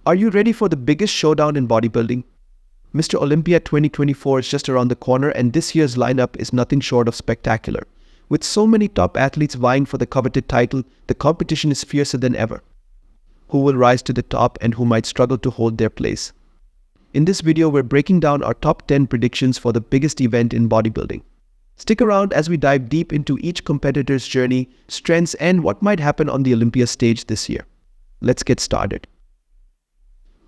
Are you ready for the biggest showdown in bodybuilding? Mr. Olympia 2024 is just around the corner, and this year's lineup is nothing short of spectacular. With so many top athletes vying for the coveted title, the competition is fiercer than ever. Who will rise to the top and who might struggle to hold their place? In this video, we're breaking down our top 10 predictions for the biggest event in bodybuilding. Stick around as we dive deep into each competitor's journey, strengths, and what might happen on the Olympia stage this year. Let's get started.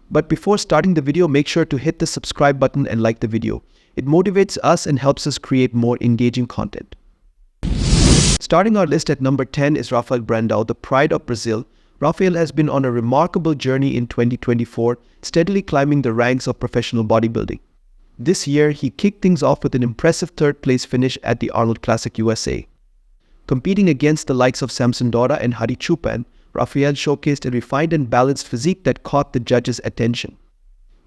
But before starting the video, make sure to hit the subscribe button and like the video. It motivates us and helps us create more engaging content. Starting our list at number 10 is Rafael Brandow, the pride of Brazil. Rafael has been on a remarkable journey in 2024, steadily climbing the ranks of professional bodybuilding. This year, he kicked things off with an impressive third-place finish at the Arnold Classic USA. Competing against the likes of Samson Daada and Hadi Chupan, Rafael showcased a refined and balanced physique that caught the judges' attention.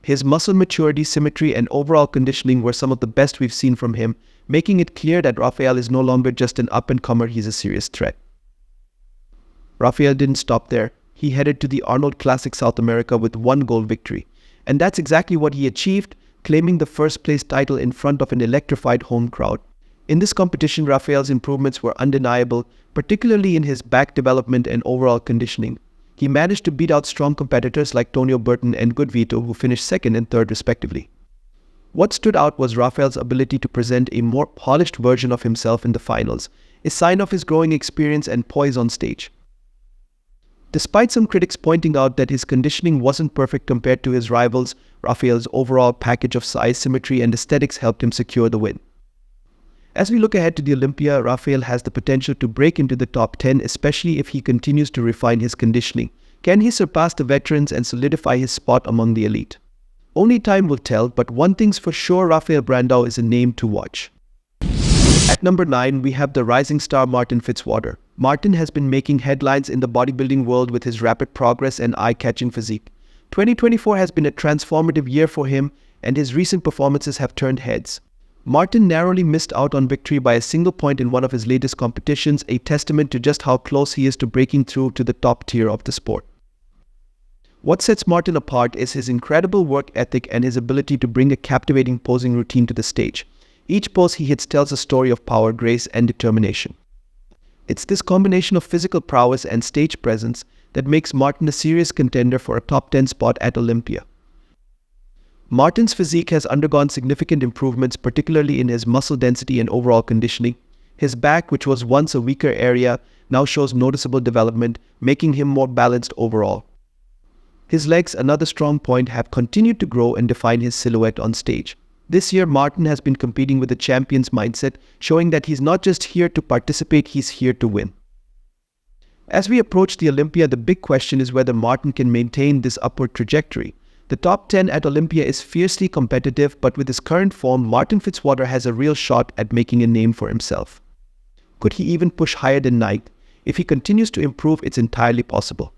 His muscle maturity, symmetry, and overall conditioning were some of the best we've seen from him, making it clear that Rafael is no longer just an up-and-comer, he's a serious threat. Rafael didn't stop there. He headed to the Arnold Classic South America with one gold victory. And that's exactly what he achieved, claiming the first-place title in front of an electrified home crowd. In this competition, Rafael's improvements were undeniable, particularly in his back development and overall conditioning. He managed to beat out strong competitors like Tonio Burton and Good Vito, who finished second and third respectively. What stood out was Rafael's ability to present a more polished version of himself in the finals, a sign of his growing experience and poise on stage. Despite some critics pointing out that his conditioning wasn't perfect compared to his rivals, Rafael's overall package of size, symmetry, and aesthetics helped him secure the win. As we look ahead to the Olympia, Rafael has the potential to break into the top 10, especially if he continues to refine his conditioning. Can he surpass the veterans and solidify his spot among the elite? Only time will tell, but one thing's for sure, Rafael Brandow is a name to watch. At number 9, we have the rising star Martin Fitzwater. Martin has been making headlines in the bodybuilding world with his rapid progress and eye-catching physique. 2024 has been a transformative year for him, and his recent performances have turned heads. Martin narrowly missed out on victory by a single point in one of his latest competitions, a testament to just how close he is to breaking through to the top tier of the sport. What sets Martin apart is his incredible work ethic and his ability to bring a captivating posing routine to the stage. Each pose he hits tells a story of power, grace, and determination. It's this combination of physical prowess and stage presence that makes Martin a serious contender for a top 10 spot at Olympia. Martin's physique has undergone significant improvements, particularly in his muscle density and overall conditioning. His back, which was once a weaker area, now shows noticeable development, making him more balanced overall. His legs, another strong point, have continued to grow and define his silhouette on stage. This year, Martin has been competing with a champion's mindset, showing that he's not just here to participate, he's here to win. As we approach the Olympia, the big question is whether Martin can maintain this upward trajectory. The top 10 at Olympia is fiercely competitive, but with his current form, Martin Fitzwater has a real shot at making a name for himself. Could he even push higher than ninth? If he continues to improve, it's entirely possible.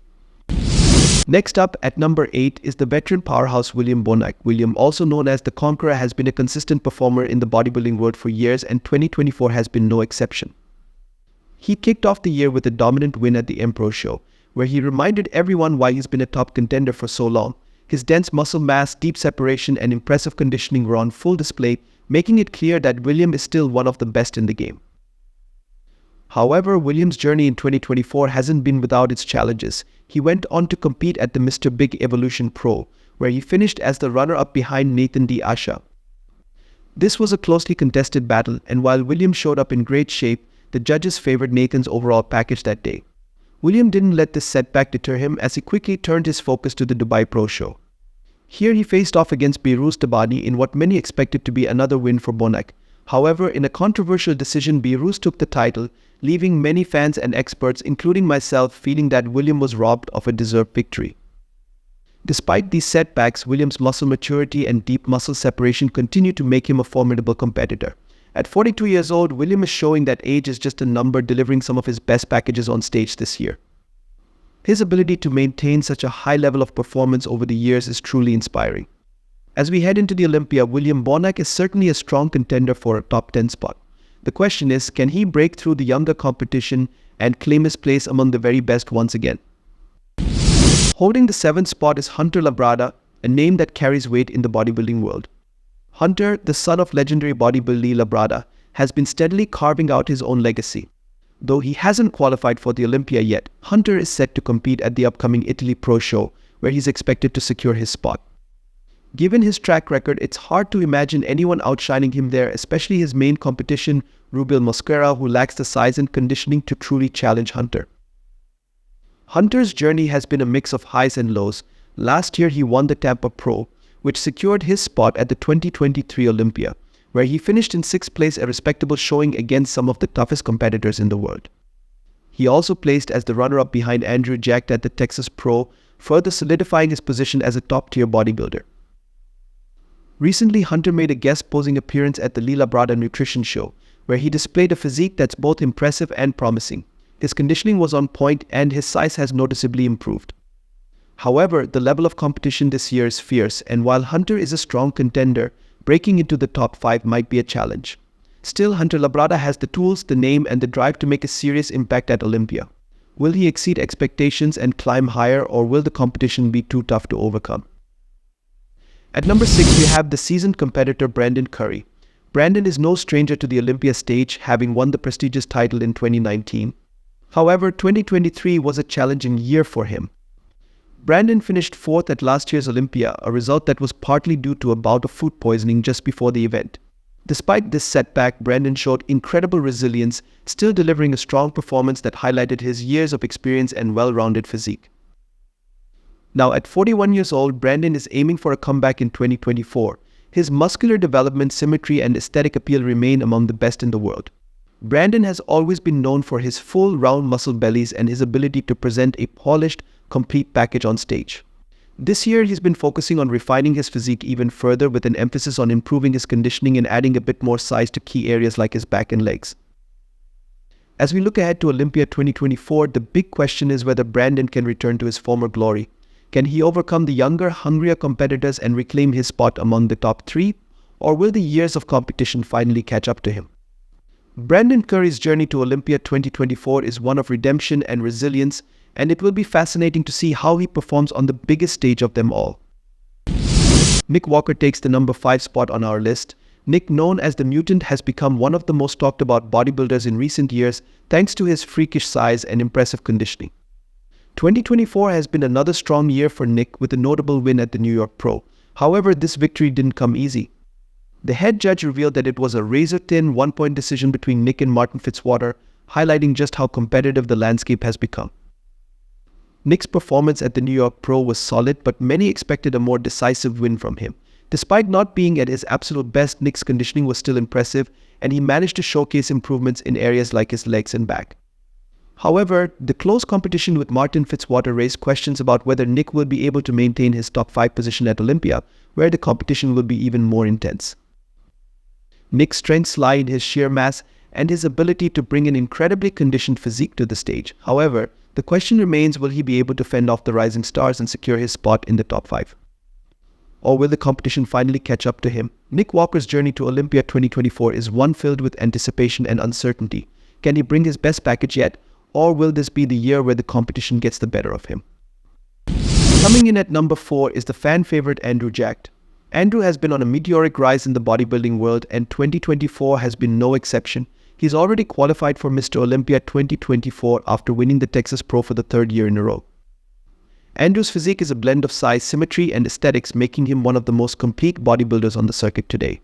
Next up, at number 8, is the veteran powerhouse William Bonik. William, also known as the Conqueror, has been a consistent performer in the bodybuilding world for years, and 2024 has been no exception. He kicked off the year with a dominant win at the MR show, where he reminded everyone why he's been a top contender for so long. His dense muscle mass, deep separation, and impressive conditioning were on full display, making it clear that William is still one of the best in the game. However, William's journey in 2024 hasn't been without its challenges. He went on to compete at the Mr. Big Evolution Pro, where he finished as the runner-up behind Nathan D. Asha. This was a closely contested battle, and while William showed up in great shape, the judges favored Nathan's overall package that day. William didn't let this setback deter him, as he quickly turned his focus to the Dubai Pro Show. Here he faced off against Behrouz Tabani in what many expected to be another win for Bonik. However, in a controversial decision, Behrouz took the title, leaving many fans and experts, including myself, feeling that William was robbed of a deserved victory. Despite these setbacks, William's muscle maturity and deep muscle separation continue to make him a formidable competitor. At 42 years old, William is showing that age is just a number, delivering some of his best packages on stage this year. His ability to maintain such a high level of performance over the years is truly inspiring. As we head into the Olympia, William Bonik is certainly a strong contender for a top 10 spot. The question is, can he break through the younger competition and claim his place among the very best once again? Holding the 7th spot is Hunter Labrada, a name that carries weight in the bodybuilding world. Hunter, the son of legendary bodybuilder Labrada, has been steadily carving out his own legacy. Though he hasn't qualified for the Olympia yet, Hunter is set to compete at the upcoming Italy Pro Show, where he's expected to secure his spot. Given his track record, it's hard to imagine anyone outshining him there, especially his main competition, Rubil Mosquera, who lacks the size and conditioning to truly challenge Hunter. Hunter's journey has been a mix of highs and lows. Last year he won the Tampa Pro, which secured his spot at the 2023 Olympia, where he finished in 6th place, a respectable showing against some of the toughest competitors in the world. He also placed as the runner-up behind Andrew Jack at the Texas Pro, further solidifying his position as a top-tier bodybuilder. Recently, Hunter made a guest posing appearance at the Labrada Nutrition Show, where he displayed a physique that's both impressive and promising. His conditioning was on point and his size has noticeably improved. However, the level of competition this year is fierce, and while Hunter is a strong contender, breaking into the top 5 might be a challenge. Still, Hunter Labrada has the tools, the name, and the drive to make a serious impact at Olympia. Will he exceed expectations and climb higher, or will the competition be too tough to overcome? At number 6, we have the seasoned competitor Brandon Curry. Brandon is no stranger to the Olympia stage, having won the prestigious title in 2019. However, 2023 was a challenging year for him. Brandon finished 4th at last year's Olympia, a result that was partly due to a bout of food poisoning just before the event. Despite this setback, Brandon showed incredible resilience, still delivering a strong performance that highlighted his years of experience and well-rounded physique. Now, at 41 years old, Brandon is aiming for a comeback in 2024. His muscular development, symmetry, and aesthetic appeal remain among the best in the world. Brandon has always been known for his full, round muscle bellies and his ability to present a polished, complete package on stage. This year, he's been focusing on refining his physique even further, with an emphasis on improving his conditioning and adding a bit more size to key areas like his back and legs. As we look ahead to Olympia 2024, the big question is whether Brandon can return to his former glory. Can he overcome the younger, hungrier competitors and reclaim his spot among the top 3? Or will the years of competition finally catch up to him? Brandon Curry's journey to Olympia 2024 is one of redemption and resilience, and it will be fascinating to see how he performs on the biggest stage of them all. Nick Walker takes the number 5 spot on our list. Nick, known as the Mutant, has become one of the most talked about bodybuilders in recent years thanks to his freakish size and impressive conditioning. 2024 has been another strong year for Nick, with a notable win at the New York Pro. However, this victory didn't come easy. The head judge revealed that it was a razor-thin one-point decision between Nick and Martin Fitzwater, highlighting just how competitive the landscape has become. Nick's performance at the New York Pro was solid, but many expected a more decisive win from him. Despite not being at his absolute best, Nick's conditioning was still impressive, and he managed to showcase improvements in areas like his legs and back. However, the close competition with Martin Fitzwater raised questions about whether Nick will be able to maintain his top 5 position at Olympia, where the competition will be even more intense. Nick's strengths lie in his sheer mass and his ability to bring an incredibly conditioned physique to the stage. However, the question remains, will he be able to fend off the rising stars and secure his spot in the top 5? Or will the competition finally catch up to him? Nick Walker's journey to Olympia 2024 is one filled with anticipation and uncertainty. Can he bring his best package yet? Or will this be the year where the competition gets the better of him? Coming in at number 4 is the fan favorite Andrew Jack. Andrew has been on a meteoric rise in the bodybuilding world, and 2024 has been no exception. He's already qualified for Mr. Olympia 2024 after winning the Texas Pro for the 3rd year in a row. Andrew's physique is a blend of size, symmetry, and aesthetics, making him one of the most complete bodybuilders on the circuit today.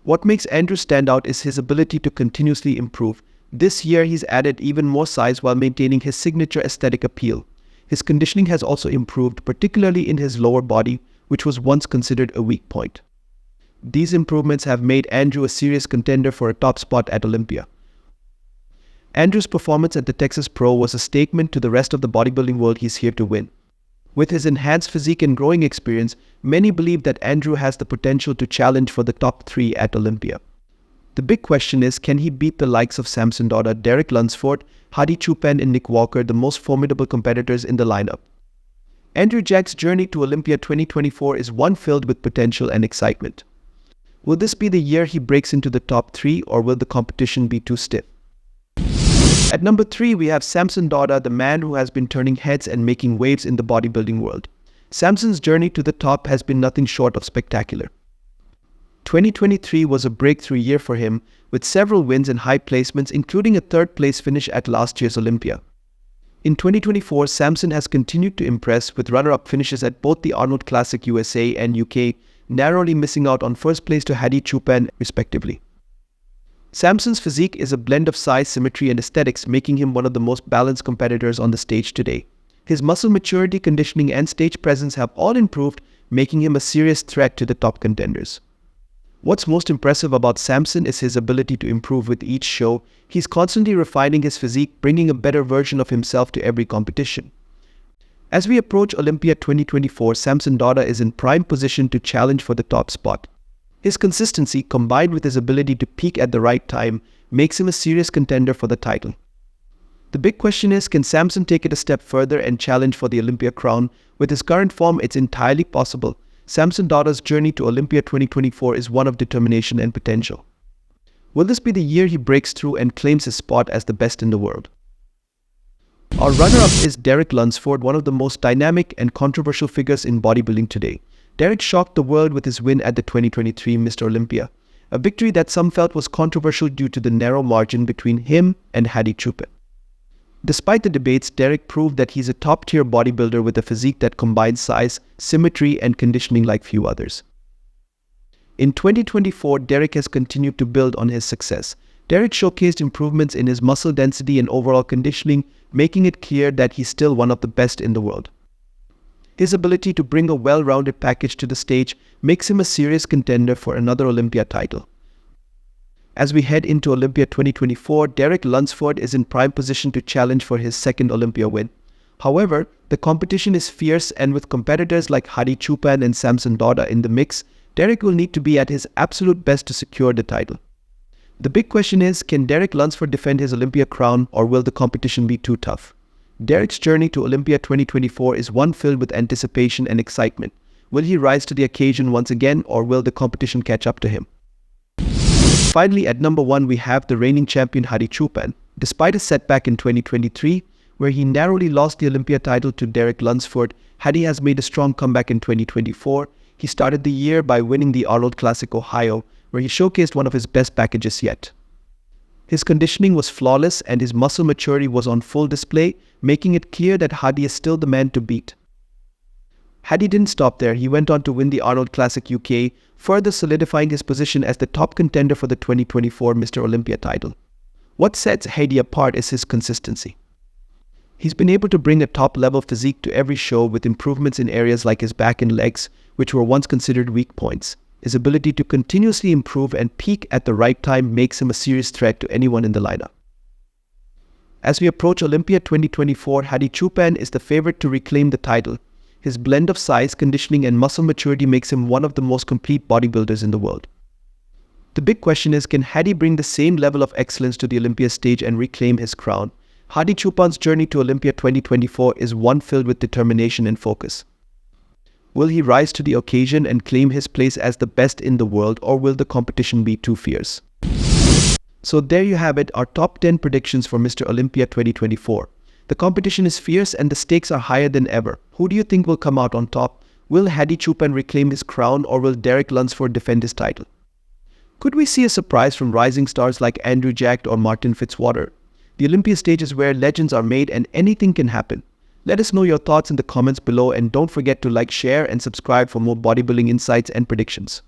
What makes Andrew stand out is his ability to continuously improve. This year, he's added even more size while maintaining his signature aesthetic appeal. His conditioning has also improved, particularly in his lower body, which was once considered a weak point. These improvements have made Andrew a serious contender for a top spot at Olympia. Andrew's performance at the Texas Pro was a statement to the rest of the bodybuilding world he's here to win. With his enhanced physique and growing experience, many believe that Andrew has the potential to challenge for the top 3 at Olympia. The big question is, can he beat the likes of Samson Daada, Derek Lunsford, Hadi Choopan, and Nick Walker, the most formidable competitors in the lineup? Andrew Jack's journey to Olympia 2024 is one filled with potential and excitement. Will this be the year he breaks into the top 3, or will the competition be too stiff? At number 3, we have Samson Daada, the man who has been turning heads and making waves in the bodybuilding world. Samson's journey to the top has been nothing short of spectacular. 2023 was a breakthrough year for him, with several wins and high placements, including a third-place finish at last year's Olympia. In 2024, Samson has continued to impress with runner-up finishes at both the Arnold Classic USA and UK, narrowly missing out on first place to Hadi Chupan, respectively. Samson's physique is a blend of size, symmetry and aesthetics, making him one of the most balanced competitors on the stage today. His muscle maturity, conditioning and stage presence have all improved, making him a serious threat to the top contenders. What's most impressive about Samson is his ability to improve with each show. He's constantly refining his physique, bringing a better version of himself to every competition. As we approach Olympia 2024, Samson Daada is in prime position to challenge for the top spot. His consistency, combined with his ability to peak at the right time, makes him a serious contender for the title. The big question is, can Samson take it a step further and challenge for the Olympia crown? With his current form, it's entirely possible. Samson Daada's journey to Olympia 2024 is one of determination and potential. Will this be the year he breaks through and claims his spot as the best in the world? Our runner-up is Derek Lunsford, one of the most dynamic and controversial figures in bodybuilding today. Derek shocked the world with his win at the 2023 Mr. Olympia, a victory that some felt was controversial due to the narrow margin between him and Hadi Choopan. Despite the debates, Derek proved that he's a top-tier bodybuilder with a physique that combines size, symmetry, and conditioning like few others. In 2024, Derek has continued to build on his success. Derek showcased improvements in his muscle density and overall conditioning, making it clear that he's still one of the best in the world. His ability to bring a well-rounded package to the stage makes him a serious contender for another Olympia title. As we head into Olympia 2024, Derek Lunsford is in prime position to challenge for his second Olympia win. However, the competition is fierce, and with competitors like Hadi Chupan and Samson Daada in the mix, Derek will need to be at his absolute best to secure the title. The big question is, can Derek Lunsford defend his Olympia crown, or will the competition be too tough? Derek's journey to Olympia 2024 is one filled with anticipation and excitement. Will he rise to the occasion once again, or will the competition catch up to him? Finally, at number 1, we have the reigning champion Hadi Chupan. Despite a setback in 2023, where he narrowly lost the Olympia title to Derek Lunsford, Hadi has made a strong comeback in 2024. He started the year by winning the Arnold Classic Ohio, where he showcased one of his best packages yet. His conditioning was flawless and his muscle maturity was on full display, making it clear that Hadi is still the man to beat. Hadi didn't stop there. He went on to win the Arnold Classic UK, further solidifying his position as the top contender for the 2024 Mr. Olympia title. What sets Hadi apart is his consistency. He's been able to bring a top-level physique to every show with improvements in areas like his back and legs, which were once considered weak points. His ability to continuously improve and peak at the right time makes him a serious threat to anyone in the lineup. As we approach Olympia 2024, Hadi Chupan is the favorite to reclaim the title. His blend of size, conditioning and muscle maturity makes him one of the most complete bodybuilders in the world. The big question is, can Hadi bring the same level of excellence to the Olympia stage and reclaim his crown? Hadi Chupan's journey to Olympia 2024 is one filled with determination and focus. Will he rise to the occasion and claim his place as the best in the world, or will the competition be too fierce? So there you have it, our top 10 predictions for Mr. Olympia 2024. The competition is fierce and the stakes are higher than ever. Who do you think will come out on top? Will Hadi Chupan reclaim his crown, or will Derek Lunsford defend his title? Could we see a surprise from rising stars like Andrew Jack or Martin Fitzwater? The Olympia stage is where legends are made and anything can happen. Let us know your thoughts in the comments below, and don't forget to like, share and subscribe for more bodybuilding insights and predictions.